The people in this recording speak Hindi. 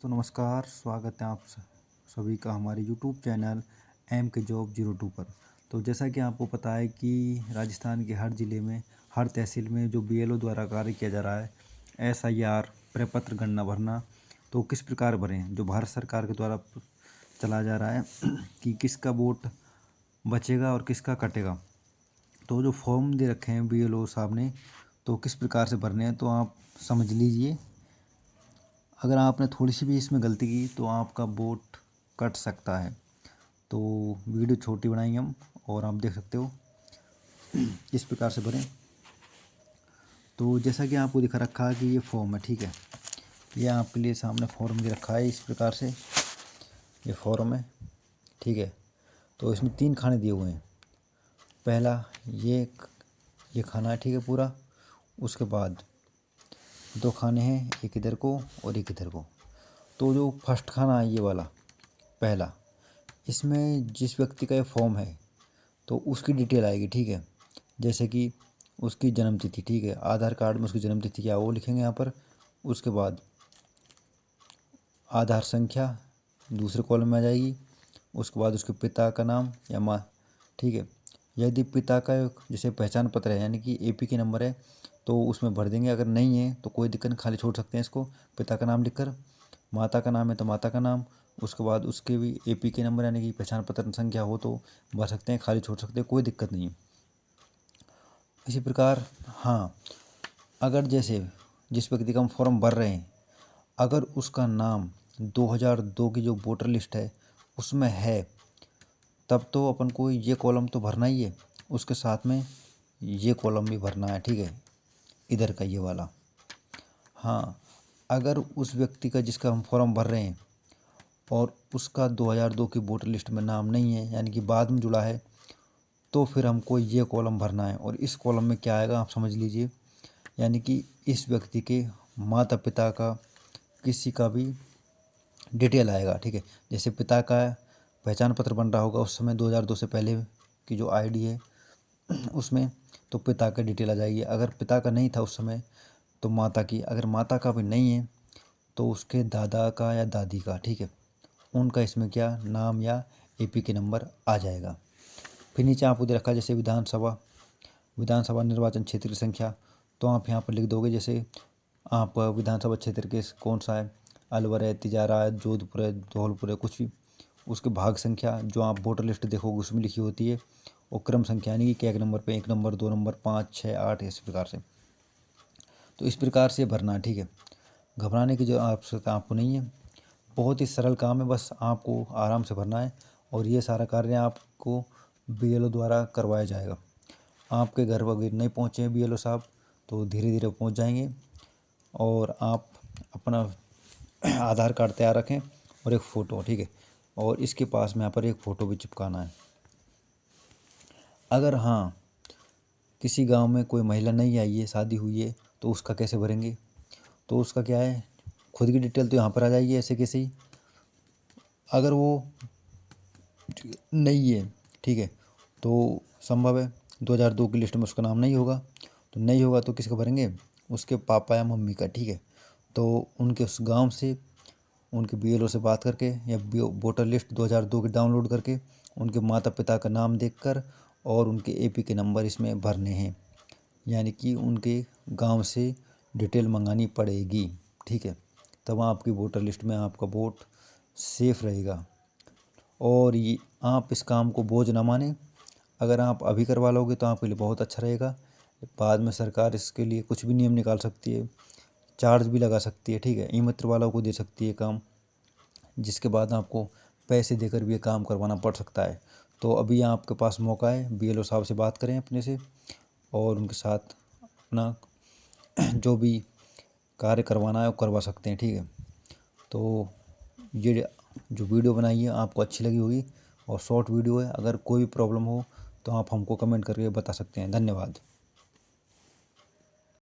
तो नमस्कार, स्वागत है आप सभी का हमारे यूट्यूब चैनल एम के जॉब 02 पर। तो जैसा कि आपको पता है कि राजस्थान के हर ज़िले में, हर तहसील में जो बीएलओ द्वारा कार्य किया जा रहा है, एसआईआर प्रपत्र गणना भरना, तो किस प्रकार भरें, जो भारत सरकार के द्वारा चलाया जा रहा है कि किसका वोट बचेगा और किसका कटेगा। तो जो फॉर्म दे रखे हैं बीएलओ साहब ने, तो किस प्रकार से भरने हैं तो आप समझ लीजिए। अगर आपने थोड़ी सी भी इसमें गलती की तो आपका वोट कट सकता है। तो वीडियो छोटी बनाई हम और आप देख सकते हो किस प्रकार से भरें। तो जैसा कि आपको दिखा रखा है कि ये फॉर्म है, ठीक है। ये आपके लिए सामने फॉर्म दे रखा है, इस प्रकार से ये फॉर्म है, ठीक है। तो इसमें 3 खाने दिए हुए हैं। पहला ये खाना है, ठीक है, पूरा। उसके बाद 2 खाने हैं, एक इधर को और एक इधर को। तो जो फर्स्ट खाना है ये वाला पहला, इसमें जिस व्यक्ति का ये फॉर्म है तो उसकी डिटेल आएगी, ठीक है। जैसे कि उसकी जन्म तिथि, ठीक है, आधार कार्ड में उसकी जन्म तिथि क्या है वो लिखेंगे यहाँ पर। उसके बाद आधार संख्या दूसरे कॉलम में आ जाएगी। उसके बाद उसके पिता का नाम या माँ, ठीक है। यदि पिता का जैसे पहचान पत्र है यानी कि एपी के नंबर है तो उसमें भर देंगे। अगर नहीं है तो कोई दिक्कत नहीं, खाली छोड़ सकते हैं इसको, पिता का नाम लिखकर। माता का नाम है तो माता का नाम। उसके बाद उसके भी एपी के नंबर यानी कि पहचान पत्र संख्या हो तो भर सकते हैं, खाली छोड़ सकते हैं, कोई दिक्कत नहीं है। इसी प्रकार हाँ, अगर जैसे जिस व्यक्ति का हम फॉर्म भर रहे हैं, अगर उसका नाम 2002 की जो वोटर लिस्ट है उसमें है, तब तो अपन को ये कॉलम तो भरना ही है, उसके साथ में ये कॉलम भी भरना है, ठीक है, इधर का ये वाला। हाँ, अगर उस व्यक्ति का जिसका हम फॉर्म भर रहे हैं और उसका 2002 की वोटर लिस्ट में नाम नहीं है यानी कि बाद में जुड़ा है, तो फिर हमको ये कॉलम भरना है। और इस कॉलम में क्या आएगा आप समझ लीजिए, यानी कि इस व्यक्ति के माता पिता का किसी का भी डिटेल आएगा, ठीक है। जैसे पिता का पहचान पत्र बन रहा होगा उस समय 2002 से पहले की जो आईडी है उसमें, तो पिता का डिटेल आ जाएगी। अगर पिता का नहीं था उस समय तो माता की, अगर माता का भी नहीं है तो उसके दादा का या दादी का, ठीक है, उनका इसमें क्या नाम या एपी के नंबर आ जाएगा। फिर नीचे आपको दे रखा है जैसे विधानसभा निर्वाचन क्षेत्र की संख्या, तो आप यहाँ पर लिख दोगे। जैसे आप विधानसभा क्षेत्र के कौन सा है, अलवर है, तिजारा है, जोधपुर है, धौलपुर है, कुछ भी, उसके भाग संख्या जो आप वोटर लिस्ट देखोगे उसमें लिखी होती है। और क्रम संख्या यानी कि क्या एक नंबर पे 1 नंबर 2 नंबर 5 6 8 इस प्रकार से। तो इस प्रकार से भरना है, ठीक है। घबराने की जो आवश्यकता आपको नहीं है, बहुत ही सरल काम है, बस आपको आराम से भरना है। और ये सारा कार्य आपको बीएलओ द्वारा करवाया जाएगा। आपके घर वगैरह नहीं पहुँचे बीएलओ साहब तो धीरे धीरे पहुँच जाएंगे। और आप अपना आधार कार्ड तैयार रखें और एक फ़ोटो, ठीक है। और इसके पास में यहाँ पर एक फ़ोटो भी चिपकाना है। अगर हाँ किसी गांव में कोई महिला नहीं आई है, शादी हुई है, तो उसका कैसे भरेंगे। तो उसका क्या है, खुद की डिटेल तो यहाँ पर आ जाएगी ऐसे कैसे ही। अगर वो नहीं है, ठीक है, तो संभव है 2002 की लिस्ट में उसका नाम नहीं होगा, तो नहीं होगा तो किसका भरेंगे, उसके पापा या मम्मी का, ठीक है। तो उनके उस गांव से उनके बीएलओ से बात करके या वोटर लिस्ट 2002 की डाउनलोड करके उनके माता पिता का नाम देखकर और उनके एपी के नंबर इसमें भरने हैं। यानी कि उनके गांव से डिटेल मंगानी पड़ेगी, ठीक है। तब आपकी वोटर लिस्ट में आपका वोट सेफ रहेगा। और ये आप इस काम को बोझ ना माने, अगर आप अभी करवा लोगे तो आपके लिए बहुत अच्छा रहेगा। बाद में सरकार इसके लिए कुछ भी नियम निकाल सकती है, चार्ज भी लगा सकती है, ठीक है, ई मित्र वालों को दे सकती है काम, जिसके बाद आपको पैसे देकर भी ये काम करवाना पड़ सकता है। तो अभी आपके पास मौका है, बीएलओ साहब से बात करें अपने से और उनके साथ अपना जो भी कार्य करवाना है वो करवा सकते हैं, ठीक है। तो ये जो वीडियो बनाई है आपको अच्छी लगी होगी और शॉर्ट वीडियो है। अगर कोई भी प्रॉब्लम हो तो आप हमको कमेंट करके बता सकते हैं। धन्यवाद।